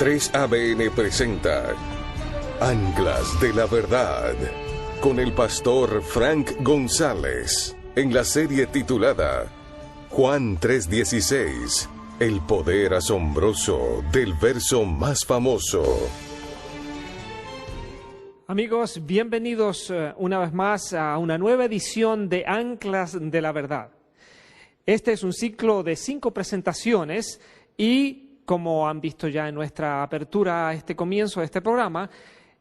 3ABN presenta Anclas de la Verdad con el pastor Frank González en la serie titulada Juan 3:16, el poder asombroso del verso más famoso. Amigos, bienvenidos una vez más a una nueva edición de Anclas de la Verdad. Este es un ciclo de 5 presentaciones y, como han visto ya en nuestra apertura a este comienzo de este programa,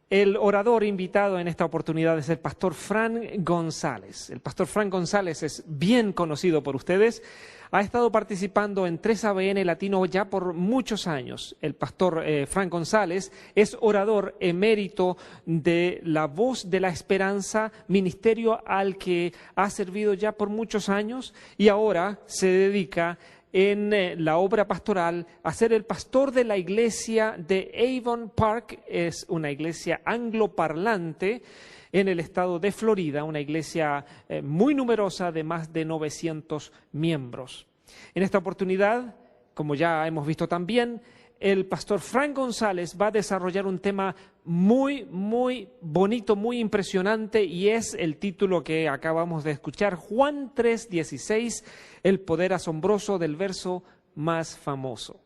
el orador invitado en esta oportunidad es el pastor Frank González. El pastor Frank González es bien conocido por ustedes. Ha estado participando en 3ABN Latino ya por muchos años. El pastor Frank González es orador emérito de La Voz de la Esperanza, ministerio al que ha servido ya por muchos años y ahora se dedica en la obra pastoral a ser el pastor de la iglesia de Avon Park. Es una iglesia angloparlante en el estado de Florida, una iglesia muy numerosa de más de 900 miembros. En esta oportunidad, como ya hemos visto también, el pastor Frank González va a desarrollar un tema muy bonito, muy impresionante, y es el título que acabamos de escuchar, Juan 3:16, el poder asombroso del verso más famoso.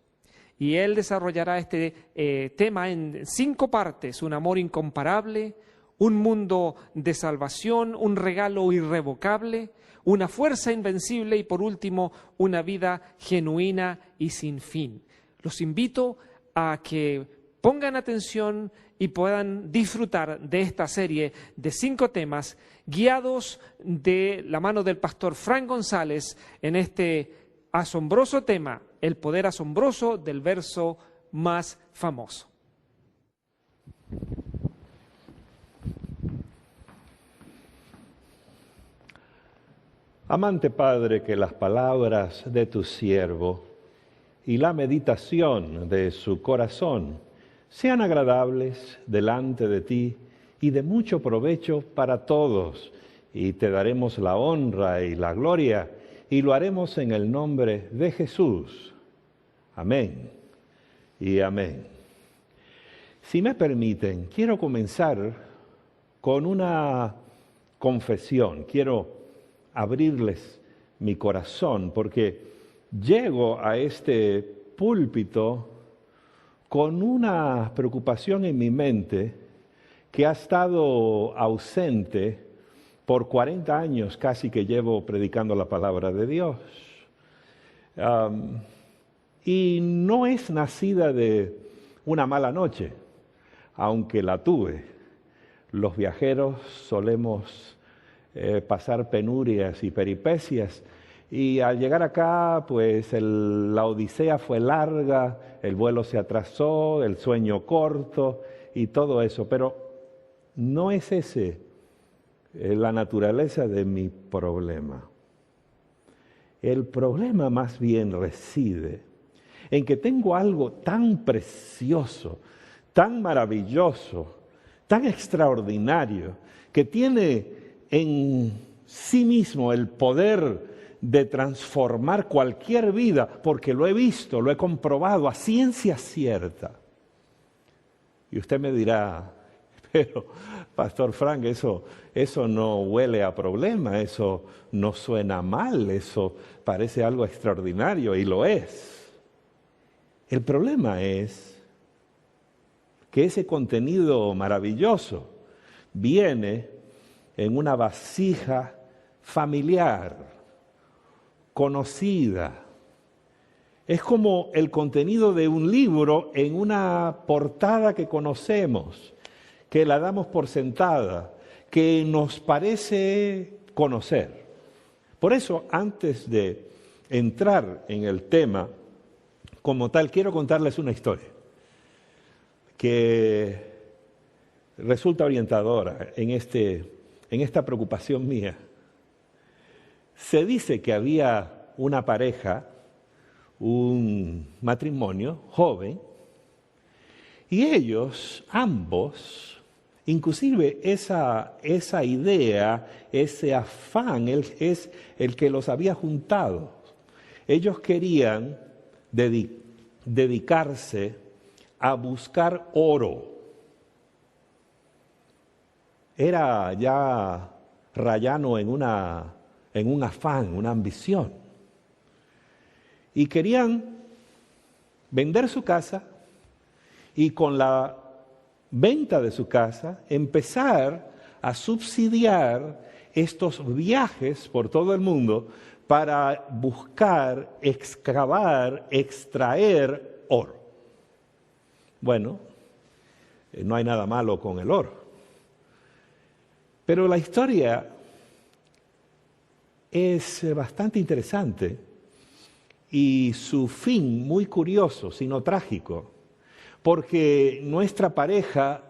Y él desarrollará este tema en 5 partes: un amor incomparable, un mundo de salvación, un regalo irrevocable, una fuerza invencible y, por último, una vida genuina y sin fin. Los invito a que pongan atención y puedan disfrutar de esta serie de 5 temas guiados de la mano del pastor Frank González en este asombroso tema, el poder asombroso del verso más famoso. Amante Padre, que las palabras de tu siervo y la meditación de su corazón sean agradables delante de ti y de mucho provecho para todos, y te daremos la honra y la gloria, y lo haremos en el nombre de Jesús. Amén y amén. Si me permiten, quiero comenzar con una confesión. Quiero abrirles mi corazón, porque llego a este púlpito con una preocupación en mi mente que ha estado ausente por 40 años casi que llevo predicando la palabra de Dios. Y no es nacida de una mala noche, aunque la tuve. Los viajeros solemos pasar penurias y peripecias, y al llegar acá, pues la odisea fue larga, el vuelo se atrasó, el sueño corto y todo eso, pero no es ese la naturaleza de mi problema. El problema más bien reside en que tengo algo tan precioso, tan maravilloso, tan extraordinario, que tiene en sí mismo el poder de transformar cualquier vida, porque lo he visto, lo he comprobado a ciencia cierta. Y usted me dirá, pero Pastor Frank, eso no huele a problema, eso no suena mal, eso parece algo extraordinario, y lo es. El problema es que ese contenido maravilloso viene en una vasija familiar, conocida. Es como el contenido de un libro en una portada que conocemos, que la damos por sentada, que nos parece conocer. Por eso, antes de entrar en el tema como tal, quiero contarles una historia que resulta orientadora en esta preocupación mía. Se dice que había una pareja, un matrimonio joven, y ellos, ambos, inclusive esa idea, ese afán, es el que los había juntado. Ellos querían dedicarse a buscar oro. Era ya rayano en un afán, una ambición. Y querían vender su casa y con la venta de su casa empezar a subsidiar estos viajes por todo el mundo para buscar, excavar, extraer oro. Bueno, no hay nada malo con el oro. Pero la historia es bastante interesante y su fin muy curioso, sino trágico, porque nuestra pareja,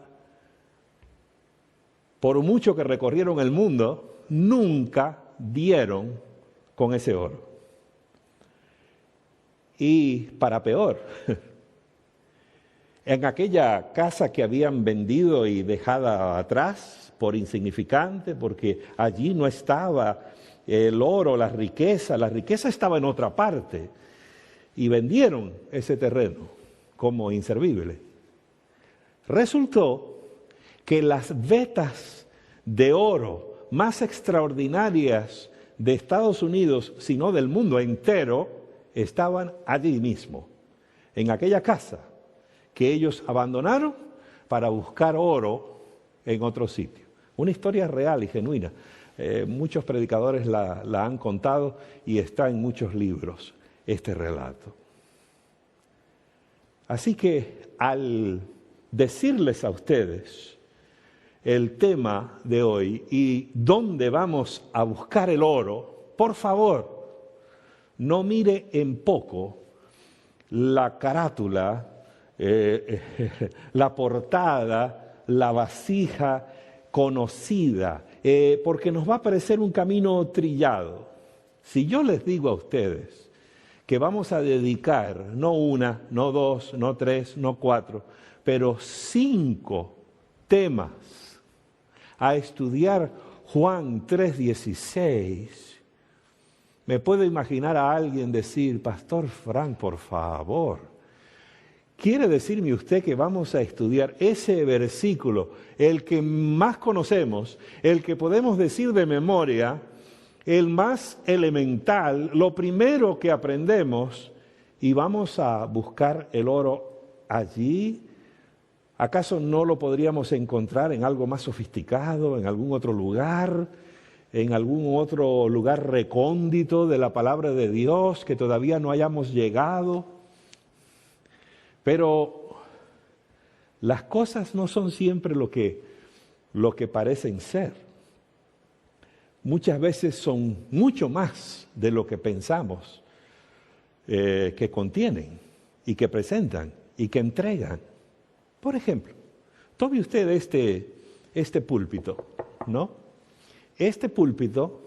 por mucho que recorrieron el mundo, nunca dieron con ese oro. Y para peor, en aquella casa que habían vendido y dejada atrás por insignificante, porque allí no estaba el oro, la riqueza estaba en otra parte, y vendieron ese terreno como inservible. Resultó que las vetas de oro más extraordinarias de Estados Unidos, sino del mundo entero, estaban allí mismo, en aquella casa que ellos abandonaron para buscar oro en otro sitio. Una historia real y genuina. Muchos predicadores la han contado y está en muchos libros este relato. Así que al decirles a ustedes el tema de hoy y dónde vamos a buscar el oro, por favor, no mire en poco la carátula, la portada, la vasija conocida, porque nos va a parecer un camino trillado. Si yo les digo a ustedes que vamos a dedicar no una, no dos, no tres, no cuatro, pero 5 temas a estudiar Juan 3:16, me puedo imaginar a alguien decir: Pastor Frank, por favor, ¿quiere decirme usted que vamos a estudiar ese versículo, el que más conocemos, el que podemos decir de memoria, el más elemental, lo primero que aprendemos, y vamos a buscar el oro allí? ¿Acaso no lo podríamos encontrar en algo más sofisticado, en algún otro lugar, en algún otro lugar recóndito de la palabra de Dios que todavía no hayamos llegado? Pero las cosas no son siempre lo que parecen ser. Muchas veces son mucho más de lo que pensamos que contienen y que presentan y que entregan. Por ejemplo, tome usted este púlpito, ¿no? Este púlpito,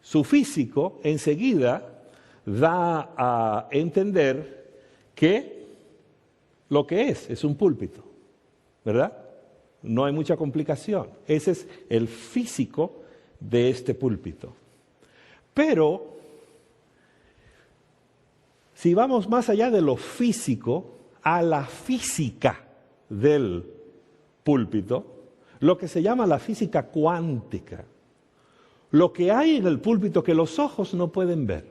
su físico enseguida da a entender que lo que es un púlpito, ¿verdad? No hay mucha complicación. Ese es el físico de este púlpito. Pero, si vamos más allá de lo físico, a la física del púlpito, lo que se llama la física cuántica, lo que hay en el púlpito que los ojos no pueden ver,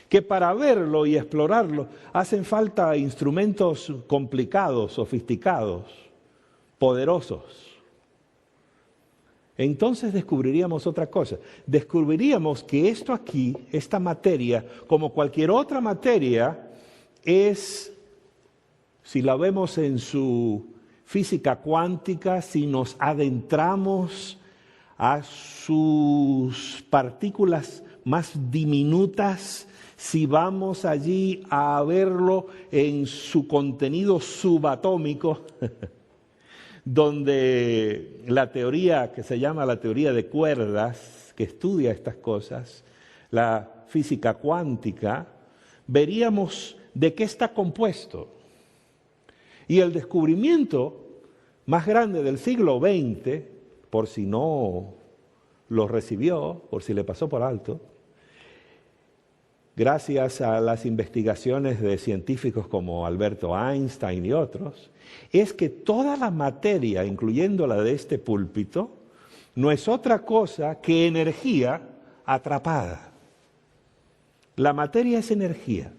que para verlo y explorarlo hacen falta instrumentos complicados, sofisticados, poderosos. Entonces descubriríamos otra cosa. Descubriríamos que esto aquí, esta materia, como cualquier otra materia, es, si la vemos en su física cuántica, si nos adentramos a sus partículas más diminutas, si vamos allí a verlo en su contenido subatómico, donde la teoría que se llama la teoría de cuerdas, que estudia estas cosas, la física cuántica, veríamos de qué está compuesto. Y el descubrimiento más grande del siglo XX, por si no lo recibió, por si le pasó por alto, gracias a las investigaciones de científicos como Alberto Einstein y otros, es que toda la materia, incluyendo la de este púlpito, no es otra cosa que energía atrapada. La materia es energía.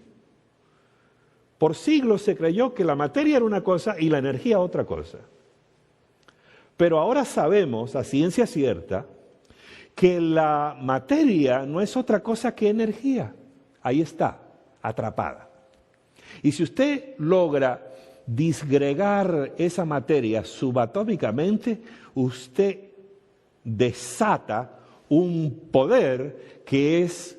Por siglos se creyó que la materia era una cosa y la energía otra cosa. Pero ahora sabemos, a ciencia cierta, que la materia no es otra cosa que energía. Ahí está, atrapada. Y si usted logra disgregar esa materia subatómicamente, usted desata un poder que es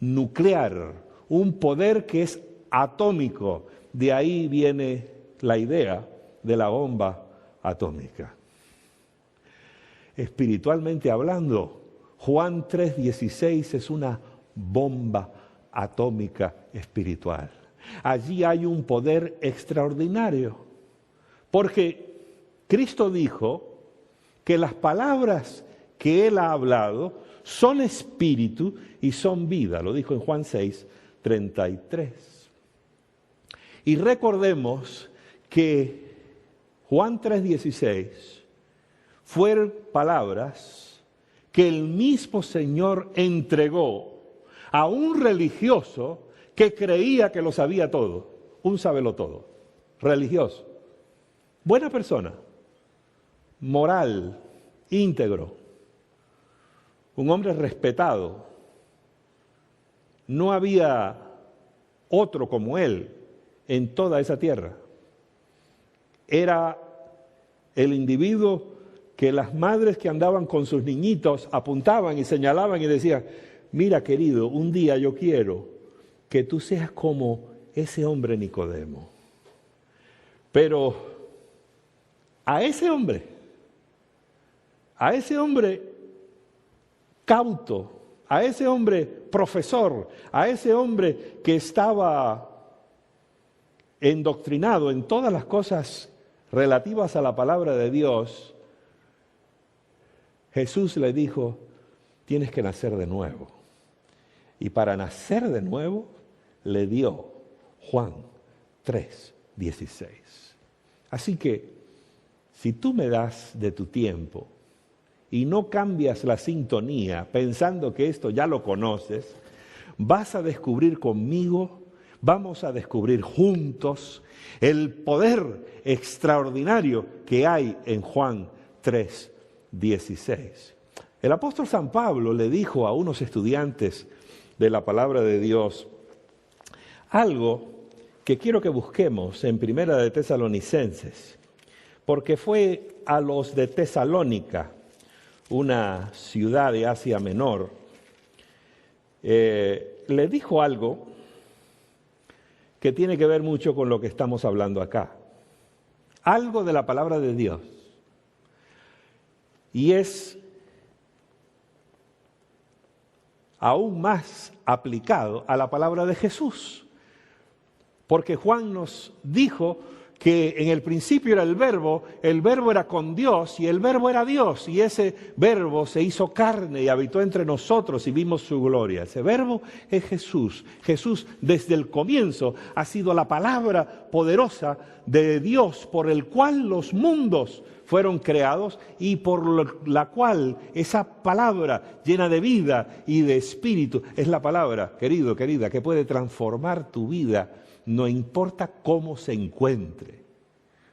nuclear, un poder que es atómico. De ahí viene la idea de la bomba atómica. Espiritualmente hablando, Juan 3:16 es una bomba atómica espiritual. Allí hay un poder extraordinario, porque Cristo dijo que las palabras que Él ha hablado son espíritu y son vida. Lo dijo en Juan 6:33. Y recordemos que Juan 3:16 fueron palabras que el mismo Señor entregó a un religioso que creía que lo sabía todo, un sabelotodo, religioso, buena persona, moral, íntegro, un hombre respetado. No había otro como él en toda esa tierra. Era el individuo que las madres que andaban con sus niñitos apuntaban y señalaban y decían: mira, querido, un día yo quiero que tú seas como ese hombre Nicodemo. Pero a ese hombre cauto, a ese hombre profesor, a ese hombre que estaba endoctrinado en todas las cosas relativas a la palabra de Dios, Jesús le dijo: tienes que nacer de nuevo. Y para nacer de nuevo le dio Juan 3:16. Así que, si tú me das de tu tiempo y no cambias la sintonía pensando que esto ya lo conoces, vas a descubrir conmigo, vamos a descubrir juntos el poder extraordinario que hay en Juan 3:16. El apóstol San Pablo le dijo a unos estudiantes de la palabra de Dios algo que quiero que busquemos en Primera de Tesalonicenses, porque fue a los de Tesalónica, una ciudad de Asia Menor, le dijo algo que tiene que ver mucho con lo que estamos hablando acá. Algo de la palabra de Dios. Y es aún más aplicado a la palabra de Jesús. Porque Juan nos dijo que en el principio era el verbo era con Dios y el verbo era Dios. Y ese verbo se hizo carne y habitó entre nosotros y vimos su gloria. Ese verbo es Jesús. Jesús desde el comienzo ha sido la palabra poderosa de Dios por el cual los mundos fueron creados y por la cual esa palabra llena de vida y de espíritu es la palabra, querido, querida, que puede transformar tu vida. No importa cómo se encuentre,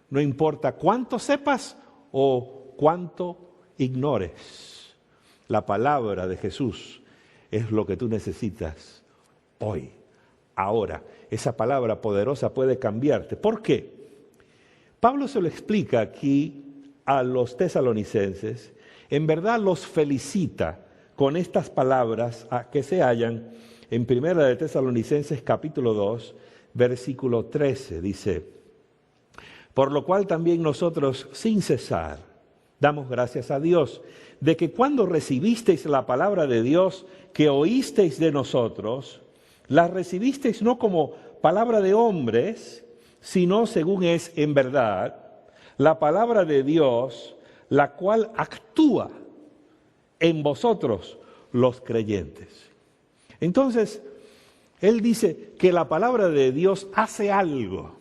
no importa cuánto sepas o cuánto ignores. La palabra de Jesús es lo que tú necesitas hoy, ahora. Esa palabra poderosa puede cambiarte. ¿Por qué? Pablo se lo explica aquí a los tesalonicenses. En verdad los felicita con estas palabras que se hallan en Primera de Tesalonicenses capítulo 2, versículo 13, dice: por lo cual también nosotros sin cesar damos gracias a Dios de que cuando recibisteis la palabra de Dios que oísteis de nosotros, la recibisteis no como palabra de hombres, sino según es en verdad la palabra de Dios, la cual actúa en vosotros los creyentes. Entonces, Él dice que la palabra de Dios hace algo.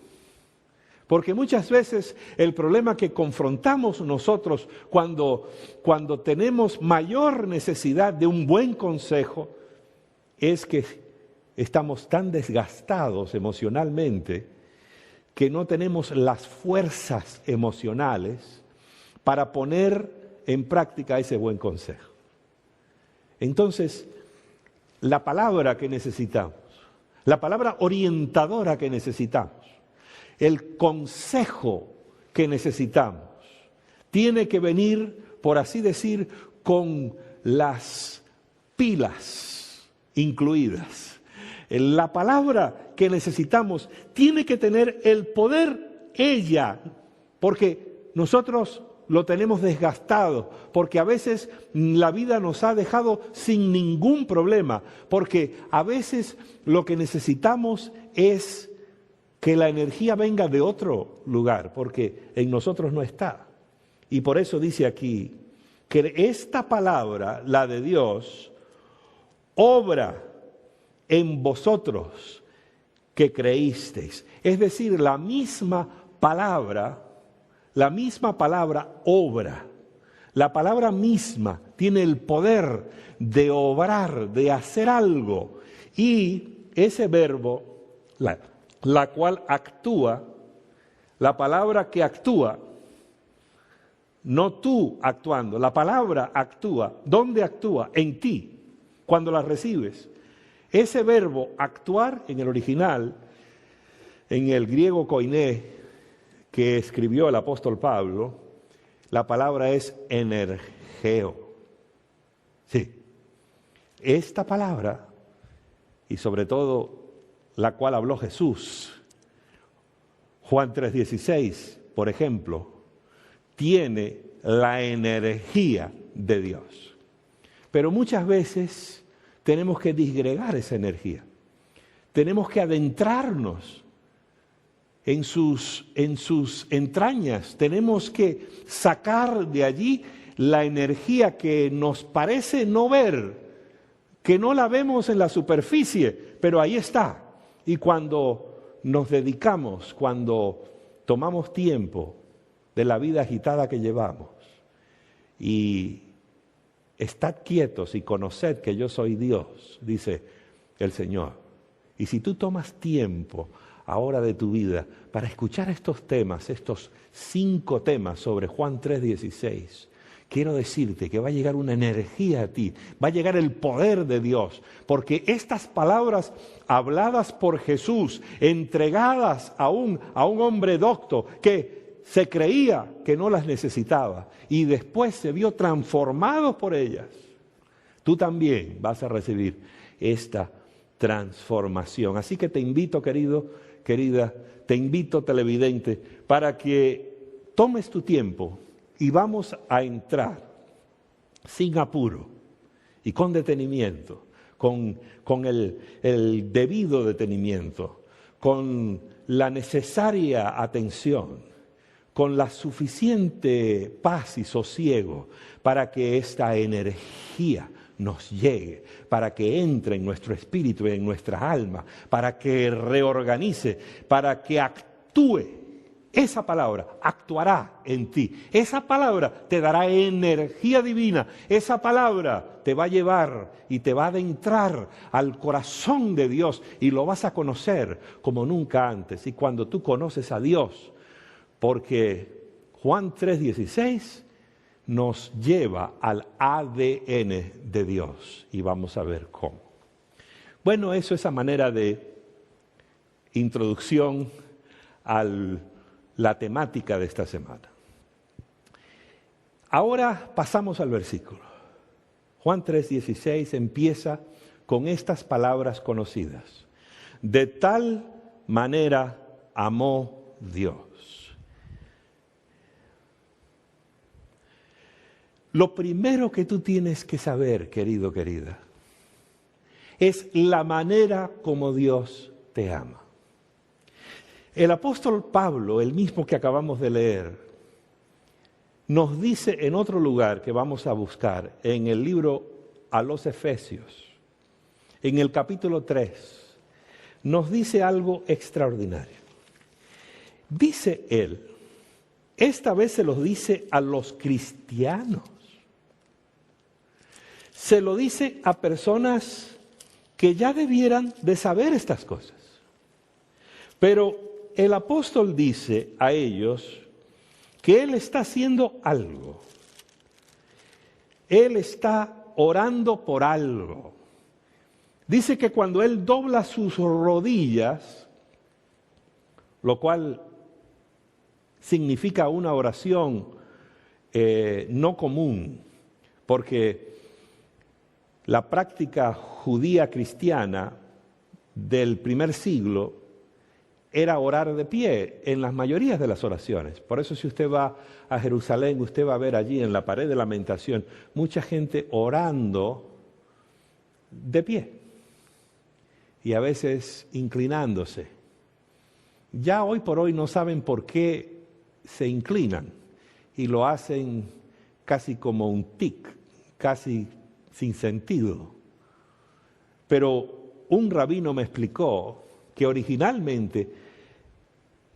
Porque muchas veces el problema que confrontamos nosotros cuando tenemos mayor necesidad de un buen consejo es que estamos tan desgastados emocionalmente que no tenemos las fuerzas emocionales para poner en práctica ese buen consejo. Entonces, la palabra que necesitamos, la palabra orientadora que necesitamos, el consejo que necesitamos, tiene que venir, por así decir, con las pilas incluidas. La palabra que necesitamos tiene que tener el poder ella, porque nosotros lo tenemos desgastado, porque a veces la vida nos ha dejado sin ningún problema, porque a veces lo que necesitamos es que la energía venga de otro lugar, porque en nosotros no está. Y por eso dice aquí que esta palabra, la de Dios, obra en vosotros que creísteis. Es decir, la misma palabra obra. La palabra misma tiene el poder de obrar, de hacer algo. Y ese verbo, la cual actúa, la palabra que actúa, no tú actuando, la palabra actúa. ¿Dónde actúa? En ti, cuando la recibes. Ese verbo actuar en el original, en el griego koiné, que escribió el apóstol Pablo, la palabra es energeo. Sí, esta palabra, y sobre todo la cual habló Jesús, Juan 3:16, por ejemplo, tiene la energía de Dios. Pero muchas veces tenemos que disgregar esa energía. Tenemos que adentrarnos en sus entrañas. Tenemos que sacar de allí la energía que nos parece no ver, que no la vemos en la superficie, pero ahí está. Y cuando nos dedicamos, cuando tomamos tiempo de la vida agitada que llevamos y estad quietos y conoced que yo soy Dios, dice el Señor. Y si tú tomas tiempo ahora de tu vida para escuchar estos temas, estos 5 temas sobre Juan 3:16, quiero decirte que va a llegar una energía a ti, va a llegar el poder de Dios, porque estas palabras habladas por Jesús, entregadas a un hombre docto que se creía que no las necesitaba y después se vio transformado por ellas, tú también vas a recibir esta transformación. Así que te invito, querido, querida, te invito, televidente, para que tomes tu tiempo y vamos a entrar sin apuro y con detenimiento, con el debido detenimiento, con la necesaria atención, con la suficiente paz y sosiego para que esta energía nos llegue, para que entre en nuestro espíritu y en nuestra alma, para que reorganice, para que actúe. Esa palabra actuará en ti. Esa palabra te dará energía divina. Esa palabra te va a llevar y te va a adentrar al corazón de Dios y lo vas a conocer como nunca antes. Y cuando tú conoces a Dios, porque Juan 3:16 nos lleva al ADN de Dios y vamos a ver cómo. Bueno, eso es a manera de introducción a la temática de esta semana. Ahora pasamos al versículo. Juan 3:16 empieza con estas palabras conocidas. De tal manera amó Dios. Lo primero que tú tienes que saber, querido, querida, es la manera como Dios te ama. El apóstol Pablo, el mismo que acabamos de leer, nos dice en otro lugar que vamos a buscar, en el libro a los Efesios, en el capítulo 3, nos dice algo extraordinario. Dice él, esta vez se lo dice a los cristianos. Se lo dice a personas que ya debieran de saber estas cosas. Pero el apóstol dice a ellos que él está haciendo algo. Él está orando por algo. Dice que cuando él dobla sus rodillas, lo cual significa una oración no común, porque la práctica judía cristiana del primer siglo era orar de pie en las mayorías de las oraciones. Por eso si usted va a Jerusalén, usted va a ver allí en la pared de lamentación mucha gente orando de pie y a veces inclinándose. Ya hoy por hoy no saben por qué se inclinan y lo hacen casi como un tic, casi sin sentido. Pero un rabino me explicó que originalmente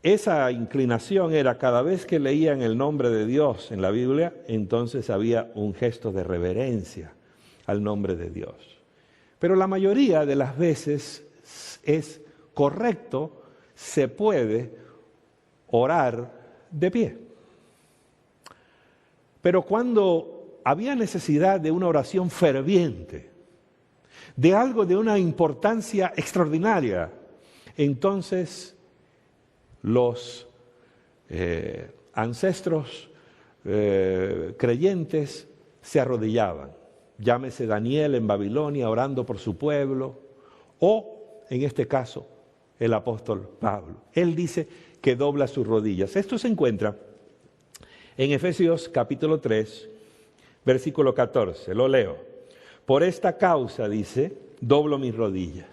esa inclinación era cada vez que leían el nombre de Dios en la Biblia, entonces había un gesto de reverencia al nombre de Dios. Pero la mayoría de las veces es correcto, se puede orar de pie. Pero cuando había necesidad de una oración ferviente, de algo de una importancia extraordinaria, entonces los ancestros creyentes se arrodillaban. Llámese Daniel en Babilonia orando por su pueblo, o en este caso el apóstol Pablo. Él dice que dobla sus rodillas. Esto se encuentra en Efesios capítulo 3, versículo 14. Lo leo. Por esta causa, dice, doblo mis rodillas.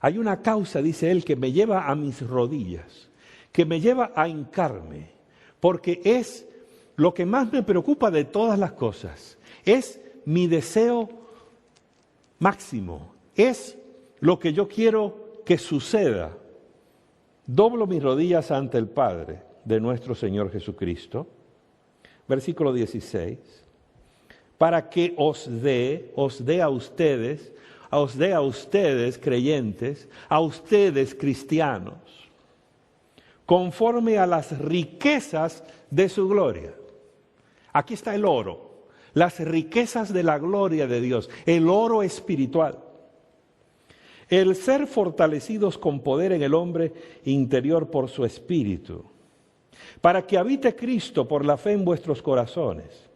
Hay una causa, dice él, que me lleva a mis rodillas, que me lleva a hincarme, porque es lo que más me preocupa de todas las cosas. Es mi deseo máximo, es lo que yo quiero que suceda. Doblo mis rodillas ante el Padre de nuestro Señor Jesucristo, versículo 16, para que os dé a ustedes creyentes, a ustedes cristianos, conforme a las riquezas de su gloria. Aquí está el oro, las riquezas de la gloria de Dios, el oro espiritual. El ser fortalecidos con poder en el hombre interior por su espíritu, para que habite Cristo por la fe en vuestros corazones,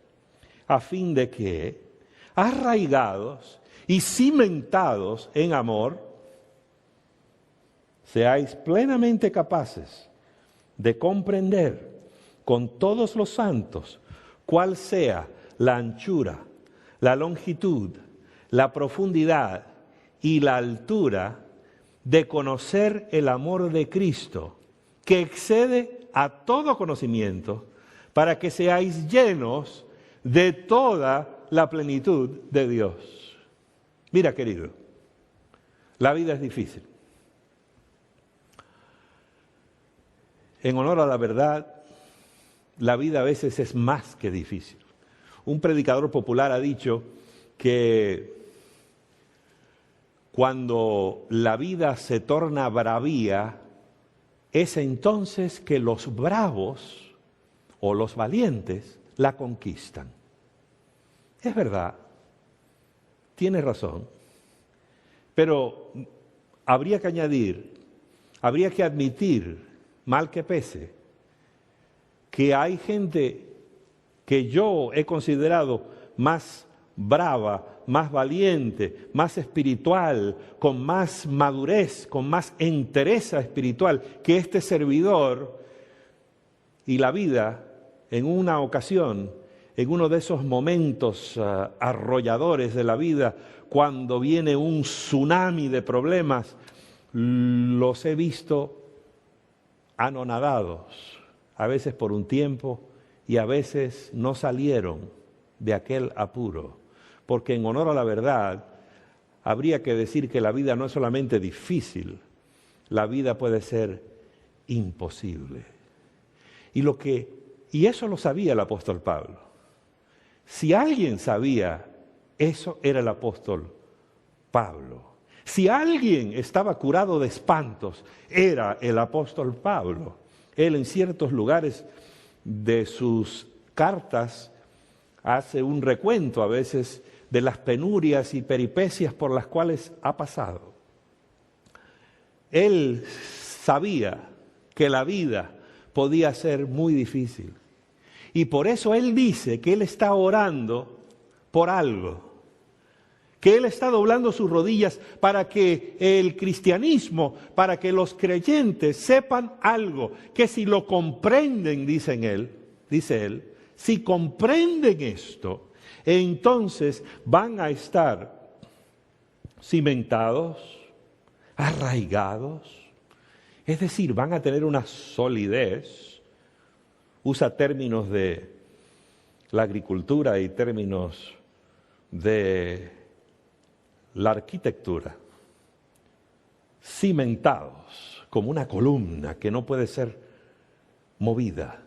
a fin de que, arraigados y cimentados en amor, seáis plenamente capaces de comprender con todos los santos cuál sea la anchura, la longitud, la profundidad y la altura, de conocer el amor de Cristo, que excede a todo conocimiento, para que seáis llenos de toda la plenitud de Dios. Mira, querido, la vida es difícil. En honor a la verdad, la vida a veces es más que difícil. Un predicador popular ha dicho que cuando la vida se torna bravía, es entonces que los bravos o los valientes la conquistan. Es verdad, tiene razón, pero habría que añadir, habría que admitir, mal que pese, que hay gente que yo he considerado más brava, más valiente, más espiritual, con más madurez, con más entereza espiritual que este servidor, y la vida en una ocasión, en uno de esos momentos arrolladores de la vida, cuando viene un tsunami de problemas, los he visto anonadados, a veces por un tiempo y a veces no salieron de aquel apuro. Porque en honor a la verdad, habría que decir que la vida no es solamente difícil, la vida puede ser imposible. Y eso lo sabía el apóstol Pablo. Si alguien sabía, eso era el apóstol Pablo. Si alguien estaba curado de espantos, era el apóstol Pablo. Él en ciertos lugares de sus cartas hace un recuento a veces de las penurias y peripecias por las cuales ha pasado. Él sabía que la vida podía ser muy difícil. Y por eso él dice que él está orando por algo. Que él está doblando sus rodillas para que el cristianismo, para que los creyentes sepan algo. Que si lo comprenden, dice él, si comprenden esto, entonces van a estar cimentados, arraigados, es decir, van a tener una solidez. Usa términos de la agricultura y términos de la arquitectura. Cimentados, como una columna que no puede ser movida.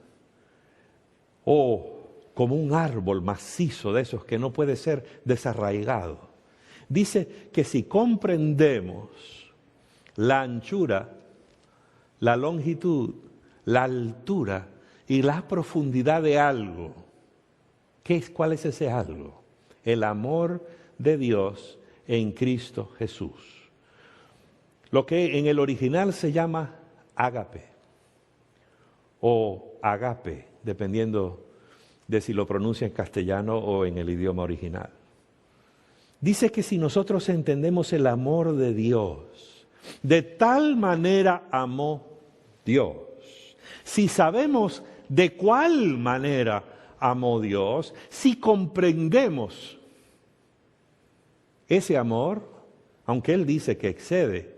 O como un árbol macizo de esos que no puede ser desarraigado. Dice que si comprendemos la anchura, la longitud, la altura y la profundidad de algo, ¿cuál es ese algo? El amor de Dios en Cristo Jesús. Lo que en el original se llama ágape o agape, dependiendo de si lo pronuncia en castellano o en el idioma original. Dice que si nosotros entendemos el amor de Dios, de tal manera amó Dios. Si sabemos de cuál manera amó Dios, si comprendemos ese amor, aunque Él dice que excede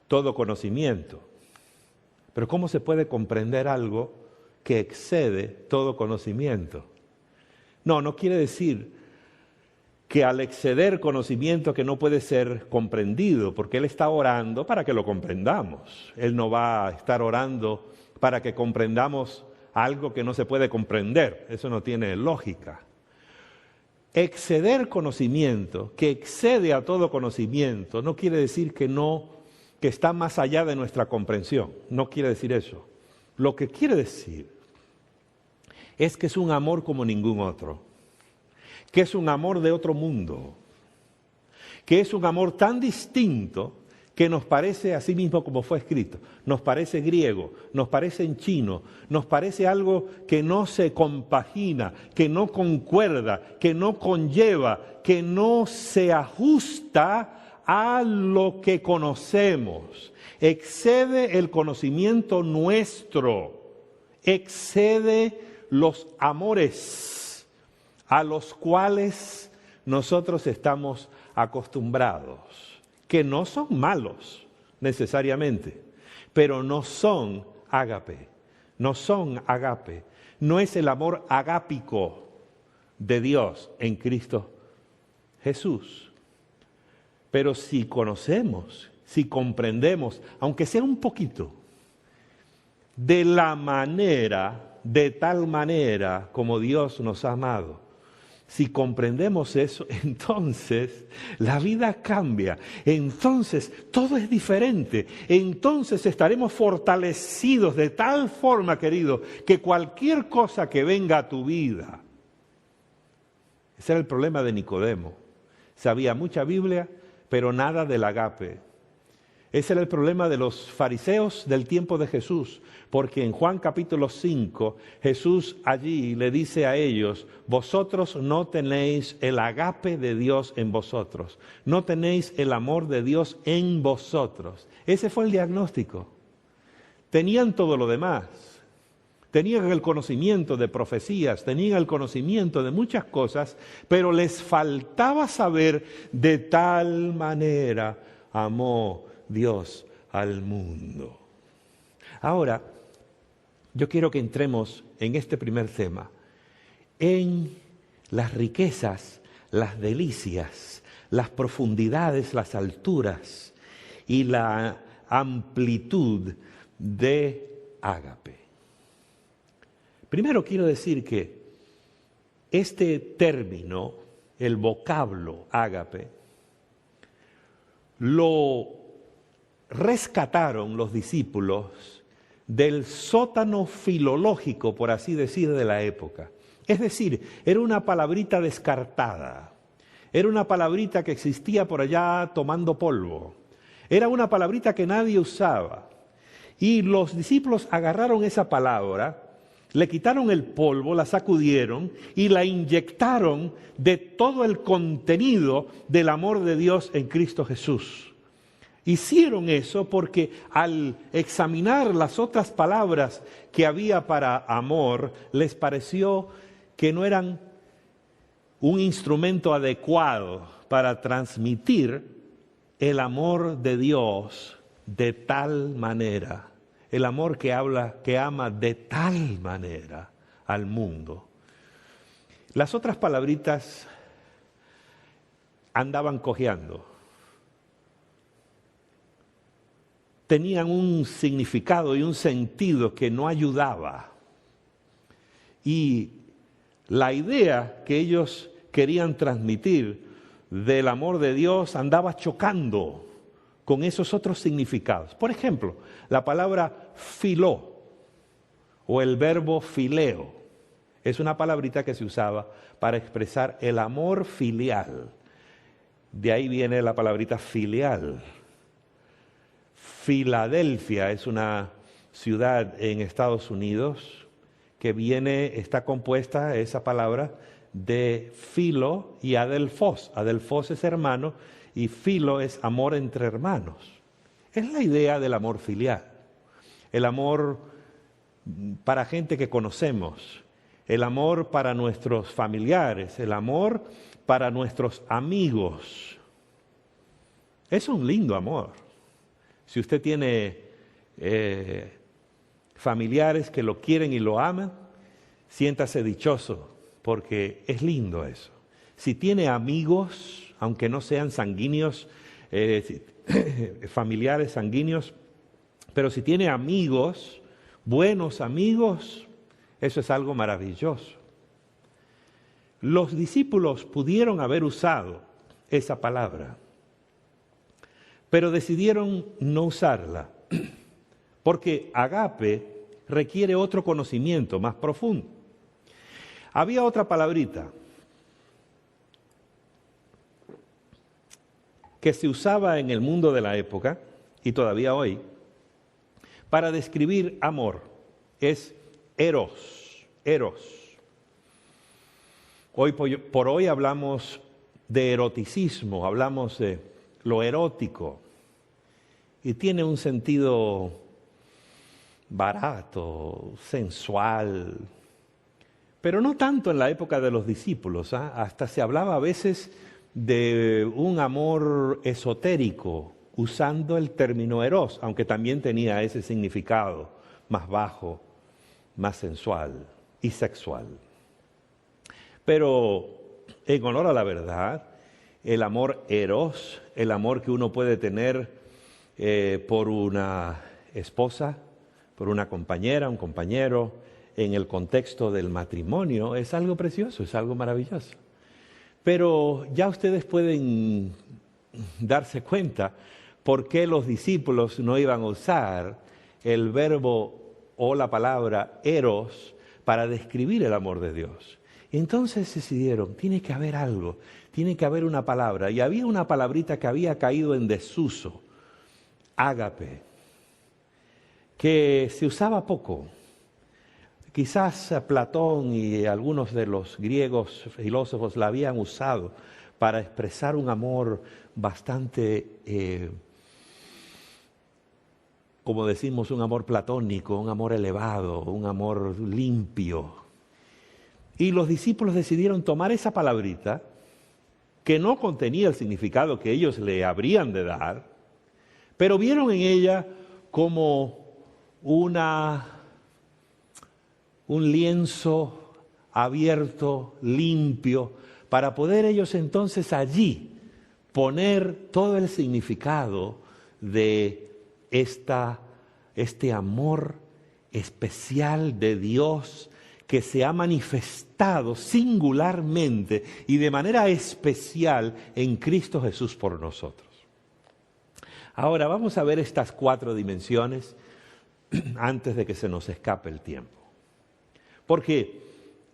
todo conocimiento, pero ¿cómo se puede comprender algo que excede todo conocimiento? No quiere decir que al exceder conocimiento que no puede ser comprendido, porque Él está orando para que lo comprendamos. Él no va a estar orando para que comprendamos algo que no se puede comprender. Eso no tiene lógica. Exceder conocimiento, que excede a todo conocimiento, no quiere decir que está más allá de nuestra comprensión. No quiere decir eso. Lo que quiere decir es que es un amor como ningún otro. Que es un amor de otro mundo, que es un amor tan distinto que nos parece así mismo como fue escrito, nos parece griego, nos parece en chino, nos parece algo que no se compagina, que no concuerda, que no conlleva, que no se ajusta a lo que conocemos. Excede el conocimiento nuestro, excede los amores a los cuales nosotros estamos acostumbrados, que no son malos necesariamente, pero no son ágape, no es el amor agápico de Dios en Cristo Jesús. Pero si conocemos, si comprendemos, aunque sea un poquito, de tal manera como Dios nos ha amado, si comprendemos eso, entonces la vida cambia, entonces todo es diferente, entonces estaremos fortalecidos de tal forma, querido, que cualquier cosa que venga a tu vida. Ese era el problema de Nicodemo. Sabía mucha Biblia, pero nada del agape. Ese era el problema de los fariseos del tiempo de Jesús, porque en Juan capítulo 5, Jesús allí le dice a ellos: vosotros no tenéis el agape de Dios en vosotros, no tenéis el amor de Dios en vosotros. Ese fue el diagnóstico. Tenían todo lo demás, tenían el conocimiento de profecías, tenían el conocimiento de muchas cosas, pero les faltaba saber de tal manera amó Dios al mundo. Ahora, yo quiero que entremos en este primer tema, en las riquezas, las delicias, las profundidades, las alturas y la amplitud de ágape. Primero quiero decir que este término, el vocablo ágape, lo rescataron los discípulos del sótano filológico, por así decir, de la época. Es decir, era una palabrita descartada, era una palabrita que existía por allá tomando polvo, era una palabrita que nadie usaba. Y los discípulos agarraron esa palabra, le quitaron el polvo, la sacudieron y la inyectaron de todo el contenido del amor de Dios en Cristo Jesús. Hicieron eso porque al examinar las otras palabras que había para amor, les pareció que no eran un instrumento adecuado para transmitir el amor de Dios de tal manera, el amor que ama de tal manera al mundo. Las otras palabritas andaban cojeando. Tenían un significado y un sentido que no ayudaba. Y la idea que ellos querían transmitir del amor de Dios andaba chocando con esos otros significados. Por ejemplo, la palabra filó o el verbo fileo es una palabrita que se usaba para expresar el amor filial. De ahí viene la palabrita filial. Filadelfia es una ciudad en Estados Unidos que está compuesta esa palabra de filo y adelfos. Adelfos es hermano y filo es amor entre hermanos. Es la idea del amor filial, el amor para gente que conocemos, el amor para nuestros familiares, el amor para nuestros amigos. Es un lindo amor. Si usted tiene familiares que lo quieren y lo aman, siéntase dichoso, porque es lindo eso. Si tiene amigos, aunque no sean sanguíneos, familiares sanguíneos, pero si tiene amigos, buenos amigos, eso es algo maravilloso. Los discípulos pudieron haber usado esa palabra, pero decidieron no usarla, porque agape requiere otro conocimiento más profundo. Había otra palabrita que se usaba en el mundo de la época, y todavía hoy, para describir amor. Es eros, eros. Hoy por hoy hablamos de eroticismo, hablamos de lo erótico, y tiene un sentido barato, sensual, pero no tanto en la época de los discípulos, ¿eh? Hasta se hablaba a veces de un amor esotérico, usando el término eros, aunque también tenía ese significado más bajo, más sensual y sexual. Pero en honor a la verdad, el amor eros, el amor que uno puede tener por una esposa, por una compañera, un compañero, en el contexto del matrimonio, es algo precioso, es algo maravilloso. Pero ya ustedes pueden darse cuenta por qué los discípulos no iban a usar el verbo o la palabra eros para describir el amor de Dios. Entonces decidieron, tiene que haber algo, tiene que haber una palabra. Y había una palabrita que había caído en desuso, ágape, que se usaba poco. Quizás Platón y algunos de los griegos filósofos la habían usado para expresar un amor bastante, como decimos, un amor platónico, un amor elevado, un amor limpio. Y los discípulos decidieron tomar esa palabrita, que no contenía el significado que ellos le habrían de dar, pero vieron en ella como un lienzo abierto, limpio, para poder ellos entonces allí poner todo el significado de este amor especial de Dios que se ha manifestado singularmente y de manera especial en Cristo Jesús por nosotros. Ahora vamos a ver estas 4 dimensiones antes de que se nos escape el tiempo. Porque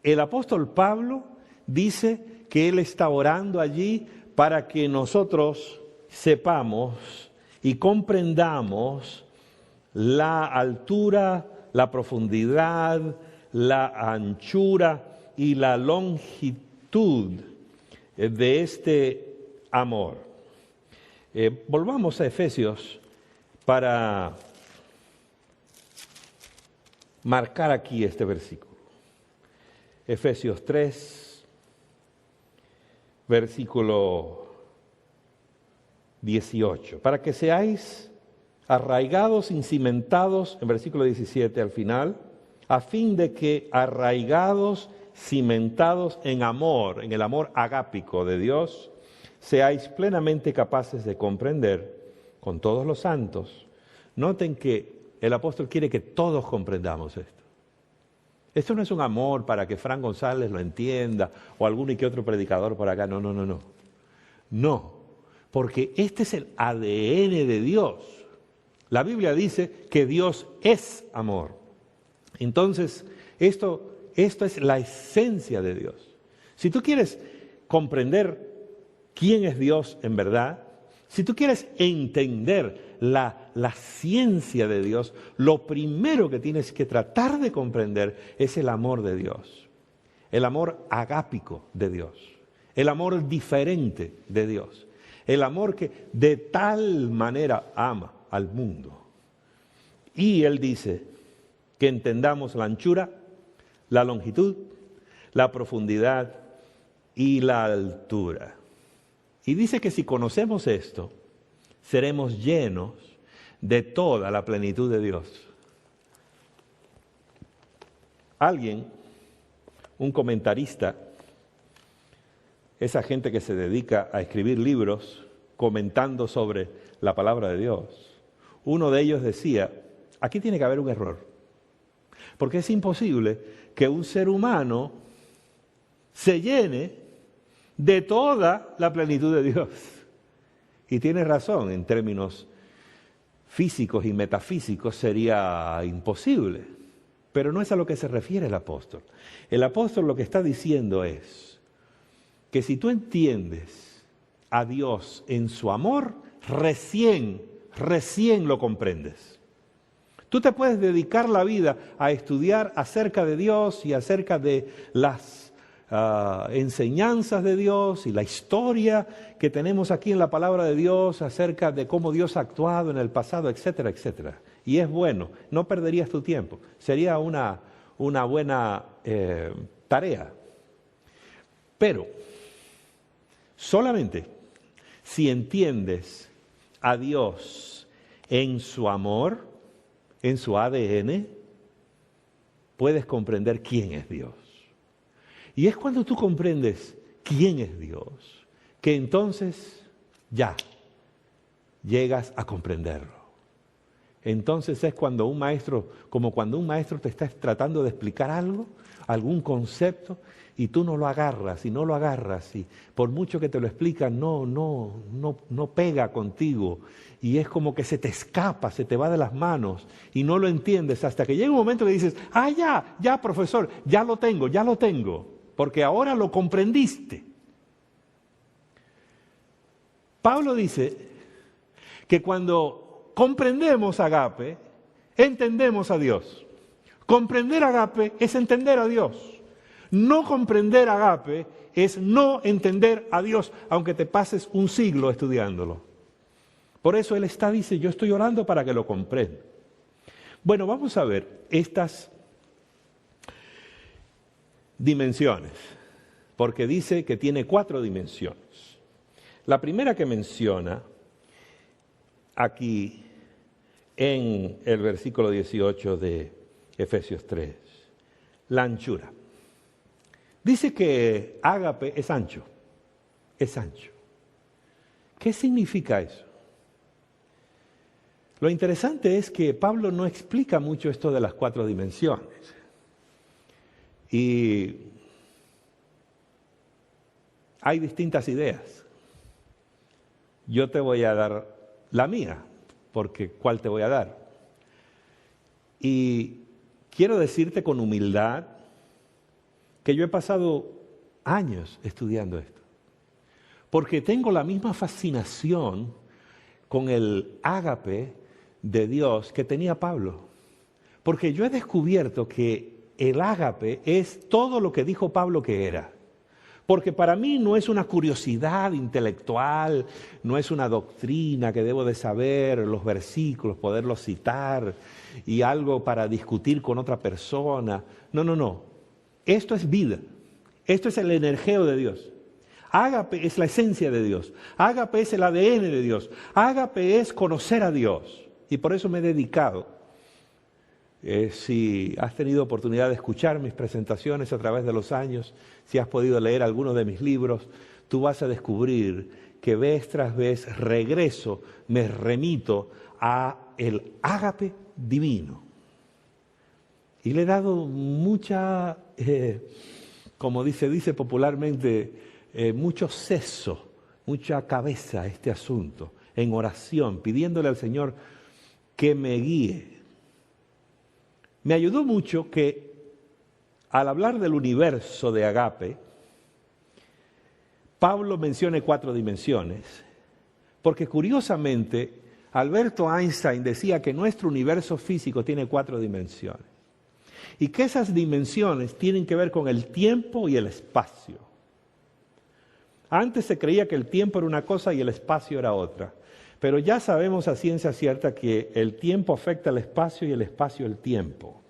el apóstol Pablo dice que él está orando allí para que nosotros sepamos y comprendamos la altura, la profundidad, la anchura y la longitud de este amor. Volvamos a Efesios para marcar aquí este versículo. Efesios 3, versículo 18. Para que seáis arraigados, cimentados, en versículo 17 al final, a fin de que arraigados, cimentados en amor, en el amor agápico de Dios, seáis plenamente capaces de comprender con todos los santos. Noten que el apóstol quiere que todos comprendamos esto. Esto no es un amor para que Frank González lo entienda o algún y que otro predicador por acá. No. No, porque este es el ADN de Dios. La Biblia dice que Dios es amor. Entonces, esto es la esencia de Dios. Si tú quieres comprender quién es Dios en verdad, si tú quieres entender la ciencia de Dios, lo primero que tienes que tratar de comprender es el amor de Dios, el amor agápico de Dios, el amor diferente de Dios, el amor que de tal manera ama al mundo. Y Él dice que entendamos la anchura, la longitud, la profundidad y la altura. Y dice que si conocemos esto, seremos llenos de toda la plenitud de Dios. Alguien, un comentarista, esa gente que se dedica a escribir libros comentando sobre la palabra de Dios, uno de ellos decía, aquí tiene que haber un error, porque es imposible que un ser humano se llene de toda la plenitud de Dios. Y tiene razón, en términos físicos y metafísicos sería imposible. Pero no es a lo que se refiere el apóstol. El apóstol lo que está diciendo es que si tú entiendes a Dios en su amor, recién lo comprendes. Tú te puedes dedicar la vida a estudiar acerca de Dios y acerca de las enseñanzas de Dios y la historia que tenemos aquí en la palabra de Dios acerca de cómo Dios ha actuado en el pasado, etcétera, etcétera. Y es bueno, no perderías tu tiempo, sería una buena tarea. Pero solamente si entiendes a Dios en su amor, en su ADN, puedes comprender quién es Dios. Y es cuando tú comprendes quién es Dios, que entonces ya llegas a comprenderlo. Entonces es cuando un maestro te está tratando de explicar algo, algún concepto, y tú no lo agarras, y por mucho que te lo explican, no pega contigo, y es como que se te escapa, se te va de las manos, y no lo entiendes, hasta que llega un momento que dices, ya profesor, ya lo tengo, porque ahora lo comprendiste. Pablo dice que cuando comprendemos agape, entendemos a Dios. Comprender agape es entender a Dios. No comprender agape es no entender a Dios, aunque te pases un siglo estudiándolo. Por eso él dice, yo estoy orando para que lo comprenda. Bueno, vamos a ver estas dimensiones, porque dice que tiene 4 dimensiones. La primera que menciona aquí en el versículo 18 de Efesios 3, la anchura. Dice que ágape es ancho. ¿Qué significa eso? Lo interesante es que Pablo no explica mucho esto de las 4 dimensiones. Y hay distintas ideas. Yo te voy a dar la mía, porque ¿cuál te voy a dar? Y quiero decirte con humildad que yo he pasado años estudiando esto, porque tengo la misma fascinación con el ágape de Dios que tenía Pablo, porque yo he descubierto que el ágape es todo lo que dijo Pablo que era. Porque para mí no es una curiosidad intelectual, no es una doctrina que debo de saber, los versículos, poderlos citar y algo para discutir con otra persona. No. Esto es vida. Esto es el energeo de Dios. Ágape es la esencia de Dios. Ágape es el ADN de Dios. Ágape es conocer a Dios. Y por eso me he dedicado. Si has tenido oportunidad de escuchar mis presentaciones a través de los años, si has podido leer algunos de mis libros, tú vas a descubrir que vez tras vez regreso, me remito a el ágape divino. Y le he dado mucha, como dice popularmente, mucho seso, mucha cabeza a este asunto, en oración, pidiéndole al Señor que me guíe. Me ayudó mucho que al hablar del universo de ágape, Pablo mencione 4 dimensiones, porque curiosamente Alberto Einstein decía que nuestro universo físico tiene 4 dimensiones y que esas dimensiones tienen que ver con el tiempo y el espacio. Antes se creía que el tiempo era una cosa y el espacio era otra. Pero ya sabemos a ciencia cierta que el tiempo afecta al espacio y el espacio el tiempo.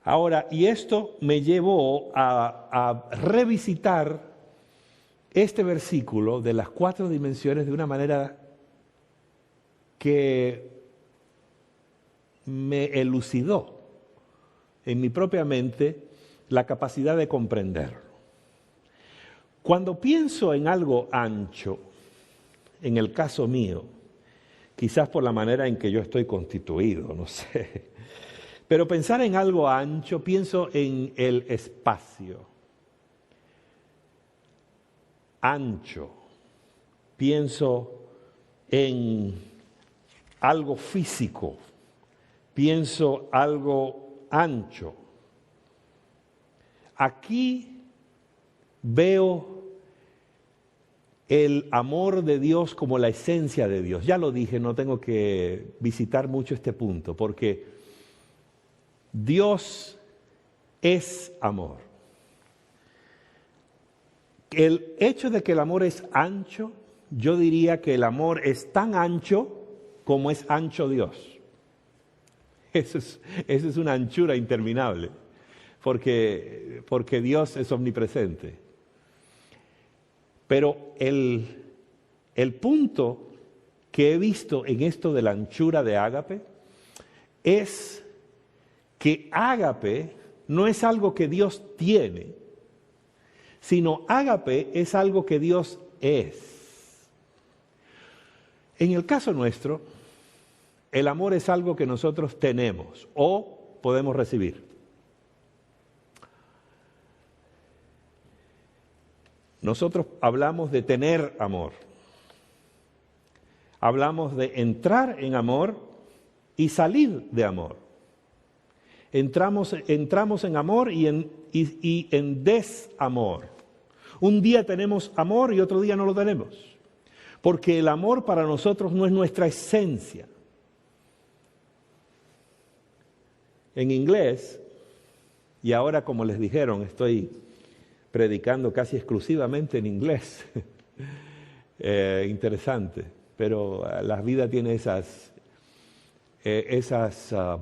Ahora, y esto me llevó a revisitar este versículo de las 4 dimensiones de una manera que me elucidó en mi propia mente la capacidad de comprenderlo. Cuando pienso en algo ancho, en el caso mío, quizás por la manera en que yo estoy constituido, no sé, pero pensar en algo ancho, pienso en el espacio. Ancho, pienso en algo físico, pienso algo ancho. Aquí veo el amor de Dios como la esencia de Dios. Ya lo dije, no tengo que visitar mucho este punto, porque Dios es amor. El hecho de que el amor es ancho, yo diría que el amor es tan ancho como es ancho Dios. Eso es una anchura interminable, porque Dios es omnipresente. Pero el punto que he visto en esto de la anchura de ágape es que ágape no es algo que Dios tiene, sino ágape es algo que Dios es. En el caso nuestro, el amor es algo que nosotros tenemos o podemos recibir. Nosotros hablamos de tener amor. Hablamos de entrar en amor y salir de amor. Entramos en amor y en desamor. Un día tenemos amor y otro día no lo tenemos. Porque el amor para nosotros no es nuestra esencia. En inglés, y ahora como les dijeron, estoy predicando casi exclusivamente en inglés. Interesante, pero la vida tiene esas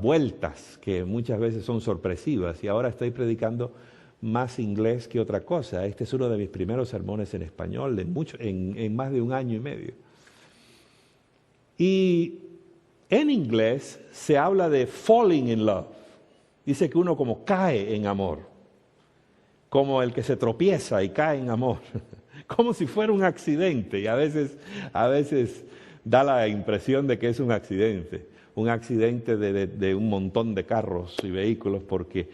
vueltas que muchas veces son sorpresivas y ahora estoy predicando más inglés que otra cosa. Este es uno de mis primeros sermones en español en más de 1 año y medio. Y en inglés se habla de falling in love. Dice que uno como cae en amor, como el que se tropieza y cae en amor, como si fuera un accidente. Y a veces da la impresión de que es un accidente de un montón de carros y vehículos, porque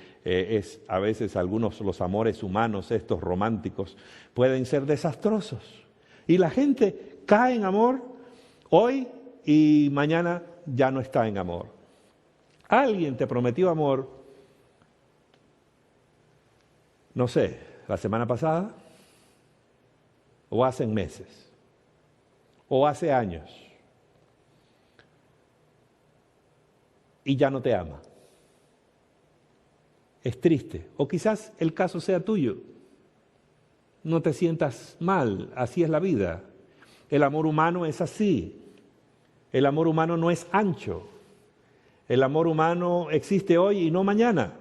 a veces los amores humanos, estos románticos, pueden ser desastrosos. Y la gente cae en amor hoy y mañana ya no está en amor. Alguien te prometió amor, no sé, la semana pasada, o hace meses, o hace años, y ya no te ama. Es triste. O quizás el caso sea tuyo. No te sientas mal, así es la vida. El amor humano es así. El amor humano no es ancho. El amor humano existe hoy y no mañana.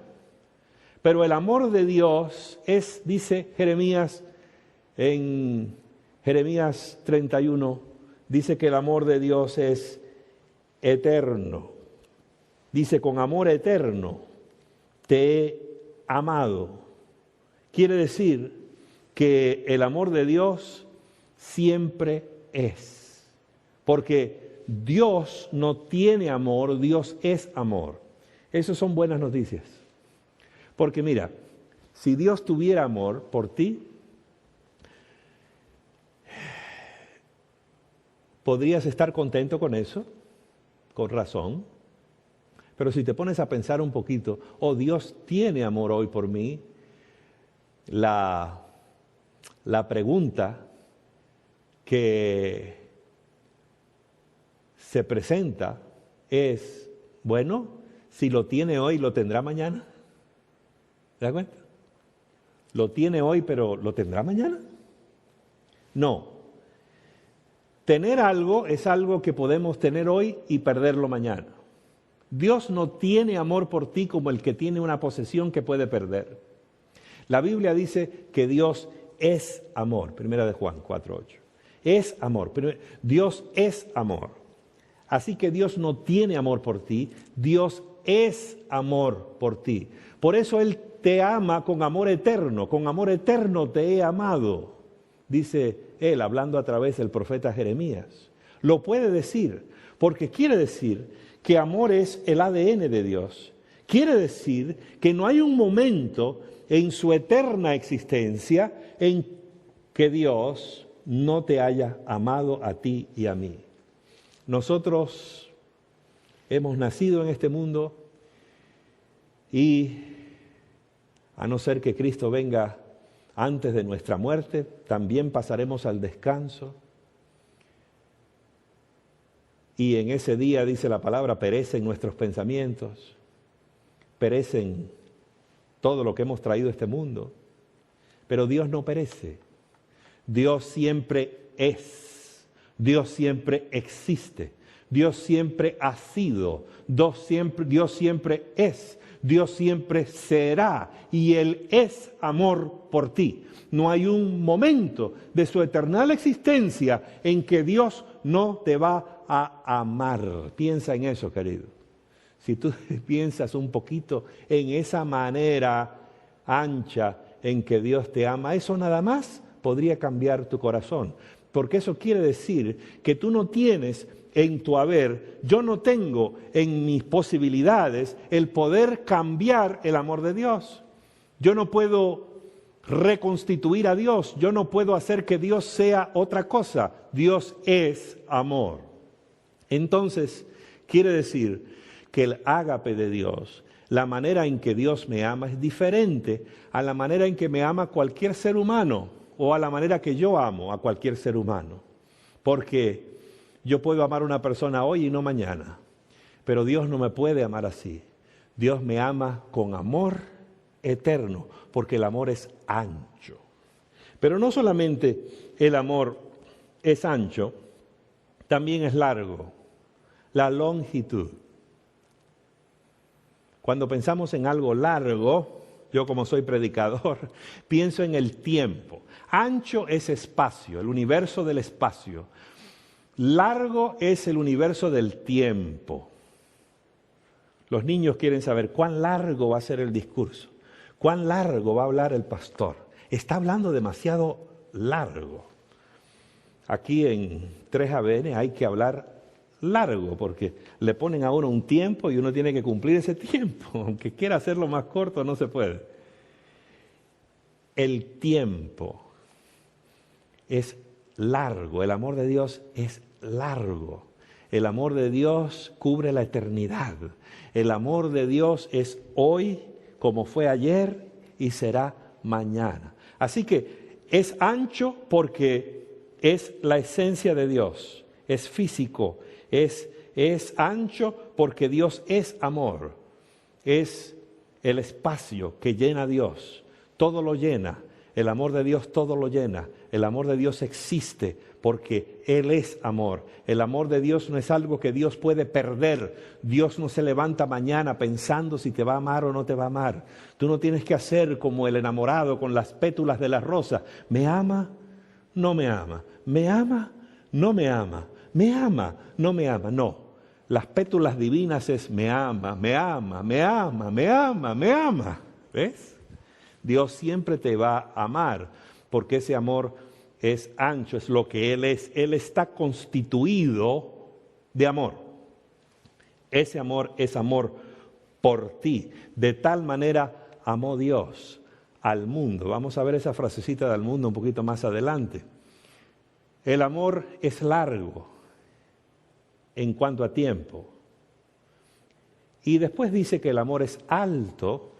Pero el amor de Dios es, dice Jeremías, en Jeremías 31, dice que el amor de Dios es eterno. Dice, con amor eterno te he amado. Quiere decir que el amor de Dios siempre es. Porque Dios no tiene amor, Dios es amor. Esas son buenas noticias. Porque mira, si Dios tuviera amor por ti, ¿podrías estar contento con eso? Con razón. Pero si te pones a pensar un poquito, Dios tiene amor hoy por mí, la pregunta que se presenta es, bueno, si lo tiene hoy, ¿lo tendrá mañana? ¿Te das cuenta? Lo tiene hoy, pero ¿lo tendrá mañana? No. Tener algo es algo que podemos tener hoy y perderlo mañana. Dios no tiene amor por ti como el que tiene una posesión que puede perder. La Biblia dice que Dios es amor. Primera de Juan 4:8. Es amor. Dios es amor. Así que Dios no tiene amor por ti. Dios es amor por ti. Por eso Él te ama con amor eterno. Con amor eterno te he amado. Dice Él, hablando a través del profeta Jeremías. Lo puede decir, porque quiere decir que amor es el ADN de Dios. Quiere decir que no hay un momento en su eterna existencia en que Dios no te haya amado a ti y a mí. Nosotros hemos nacido en este mundo y a no ser que Cristo venga antes de nuestra muerte, también pasaremos al descanso. Y en ese día, dice la palabra, perecen nuestros pensamientos, perecen todo lo que hemos traído a este mundo. Pero Dios no perece. Dios siempre es. Dios siempre existe. Dios siempre ha sido. Dios siempre es. Dios siempre será. Y Él es amor por ti. No hay un momento de su eternal existencia en que Dios no te va a amar. Piensa en eso, querido. Si tú piensas un poquito en esa manera ancha en que Dios te ama, eso nada más podría cambiar tu corazón. Porque eso quiere decir que tú no tienes en tu haber, yo no tengo en mis posibilidades el poder cambiar el amor de Dios. Yo no puedo reconstituir a Dios, yo no puedo hacer que Dios sea otra cosa. Dios es amor. Entonces, quiere decir que el ágape de Dios, la manera en que Dios me ama es diferente a la manera en que me ama cualquier ser humano o a la manera que yo amo a cualquier ser humano. Porque yo puedo amar a una persona hoy y no mañana, pero Dios no me puede amar así. Dios me ama con amor eterno, porque el amor es ancho. Pero no solamente el amor es ancho, también es largo. La longitud. Cuando pensamos en algo largo, yo como soy predicador, pienso en el tiempo. Ancho es espacio, el universo del espacio. Largo es el universo del tiempo. Los niños quieren saber cuán largo va a ser el discurso, cuán largo va a hablar el pastor. Está hablando demasiado largo. aquí en 3ABN hay que hablar largo, porque le ponen a uno un tiempo y uno tiene que cumplir ese tiempo. Aunque quiera hacerlo más corto, no se puede. El tiempo es largo, el amor de Dios es largo. El amor de Dios cubre la eternidad. El amor de Dios es hoy como fue ayer y será mañana. Así que es ancho porque es la esencia de Dios, es físico, es ancho porque Dios es amor, es el espacio que llena a Dios, todo lo llena, el amor de Dios todo lo llena, el amor de Dios existe porque Él es amor. El amor de Dios no es algo que Dios puede perder. Dios no se levanta mañana pensando si te va a amar o no te va a amar. Tú no tienes que hacer como el enamorado con las pétulas de la rosa. ¿Me ama? No me ama. ¿Me ama? No me ama. ¿Me ama? No me ama. No. Las pétulas divinas es me ama, me ama, me ama, me ama, me ama. ¿Ves? Dios siempre te va a amar porque ese amor es ancho, es lo que Él es. Él está constituido de amor. Ese amor es amor por ti. De tal manera amó Dios al mundo. Vamos a ver esa frasecita del mundo un poquito más adelante. El amor es largo en cuanto a tiempo. Y después dice que el amor es alto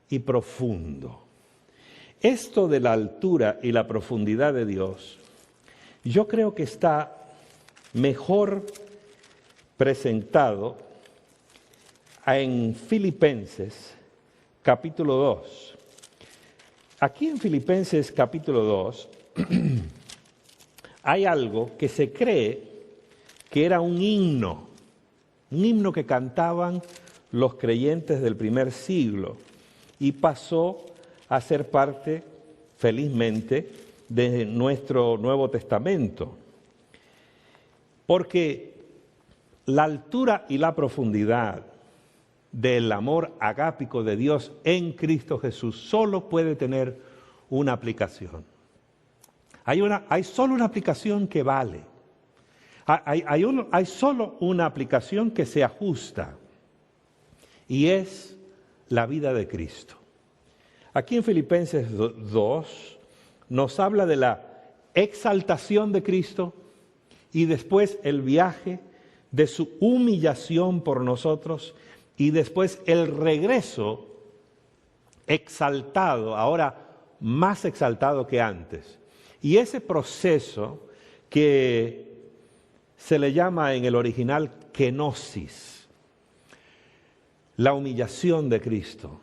y profundo. Esto de la altura y la profundidad de Dios, yo creo que está mejor presentado en Filipenses capítulo 2. Aquí en Filipenses capítulo 2 hay algo que se cree que era un himno que cantaban los creyentes del primer siglo y pasó a ser parte, felizmente, de nuestro Nuevo Testamento. Porque la altura y la profundidad del amor agápico de Dios en Cristo Jesús solo puede tener una aplicación. Hay solo una aplicación que vale. Hay solo una aplicación que se ajusta. Y es la vida de Cristo. Aquí en Filipenses 2 nos habla de la exaltación de Cristo y después el viaje de su humillación por nosotros y después el regreso exaltado, ahora más exaltado que antes. Y ese proceso que se le llama en el original kenosis, la humillación de Cristo,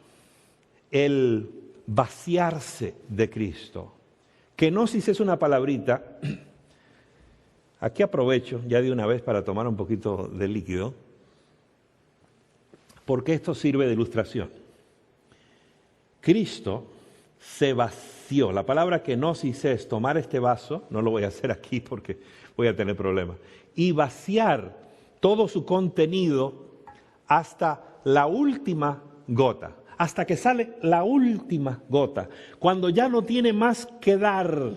el vaciarse de Cristo. Kenosis es una palabrita, aquí aprovecho ya de una vez para tomar un poquito de líquido, porque esto sirve de ilustración. Cristo se vació. La palabra kenosis es tomar este vaso, no lo voy a hacer aquí porque voy a tener problemas, y vaciar todo su contenido hasta la última gota. Hasta que sale la última gota, cuando ya no tiene más que dar.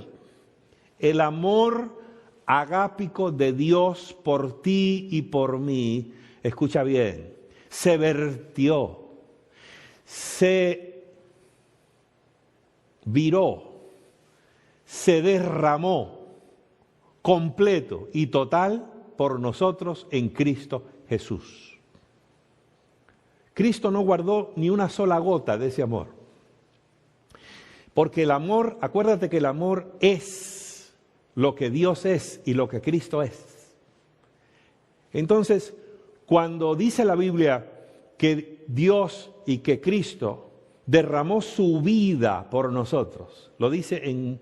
El amor agápico de Dios por ti y por mí, escucha bien, se vertió, se viró, se derramó completo y total por nosotros en Cristo Jesús. Cristo no guardó ni una sola gota de ese amor. Porque el amor, acuérdate que el amor es lo que Dios es y lo que Cristo es. Entonces, cuando dice la Biblia que Dios y que Cristo derramó su vida por nosotros, lo dice en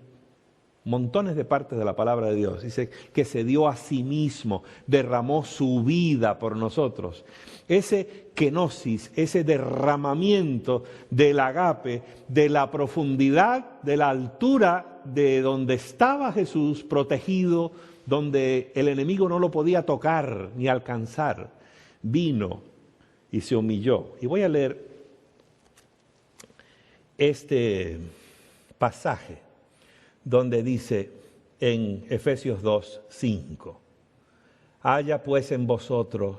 montones de partes de la palabra de Dios. Dice que se dio a sí mismo, derramó su vida por nosotros. Ese kenosis, ese derramamiento del agape, de la profundidad, de la altura de donde estaba Jesús protegido, donde el enemigo no lo podía tocar ni alcanzar, vino y se humilló. Y voy a leer este pasaje donde dice en Efesios 2:5. Haya pues en vosotros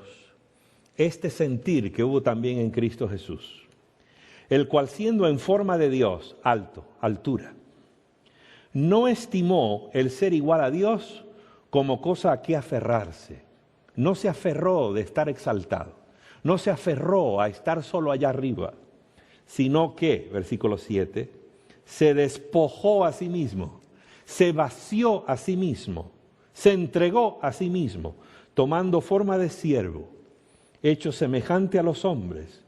este sentir que hubo también en Cristo Jesús, el cual siendo en forma de Dios, altura, no estimó el ser igual a Dios como cosa a que aferrarse. No se aferró de estar exaltado, no se aferró a estar solo allá arriba, sino que, versículo 7, se despojó a sí mismo, se vació a sí mismo, se entregó a sí mismo, tomando forma de siervo, hecho semejante a los hombres,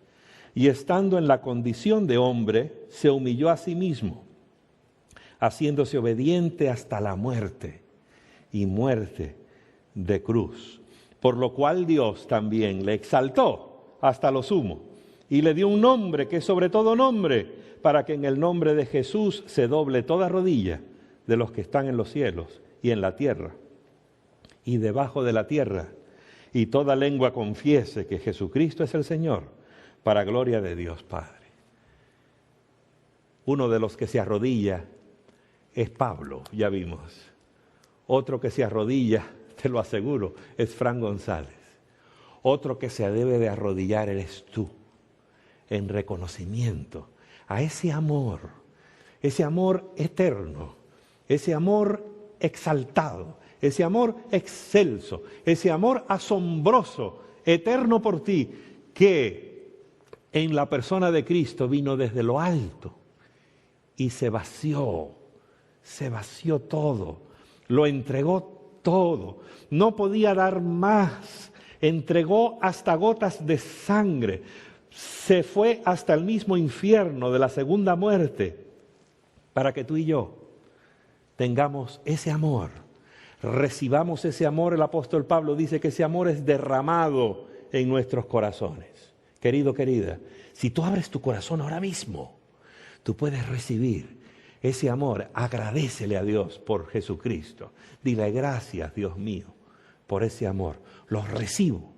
y estando en la condición de hombre, se humilló a sí mismo, haciéndose obediente hasta la muerte, y muerte de cruz. Por lo cual Dios también le exaltó hasta lo sumo, y le dio un nombre que es sobre todo nombre, para que en el nombre de Jesús se doble toda rodilla de los que están en los cielos y en la tierra y debajo de la tierra, y toda lengua confiese que Jesucristo es el Señor, para gloria de Dios Padre. Uno de los que se arrodilla es Pablo, ya vimos. Otro que se arrodilla, te lo aseguro, es Frank González. Otro que se debe de arrodillar eres tú, en reconocimiento a ese amor eterno, ese amor exaltado, ese amor excelso, ese amor asombroso, eterno por ti, que en la persona de Cristo vino desde lo alto y se vació todo, lo entregó todo, no podía dar más, entregó hasta gotas de sangre, se fue hasta el mismo infierno de la segunda muerte, para que tú y yo tengamos ese amor, recibamos ese amor. El apóstol Pablo dice que ese amor es derramado en nuestros corazones. Querido, querida, si tú abres tu corazón ahora mismo, tú puedes recibir ese amor. Agradécele a Dios por Jesucristo. Dile gracias, Dios mío, por ese amor. Lo recibo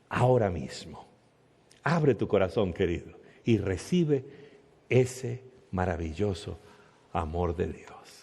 ahora mismo. Abre tu corazón, querido, y recibe ese maravilloso amor de Dios.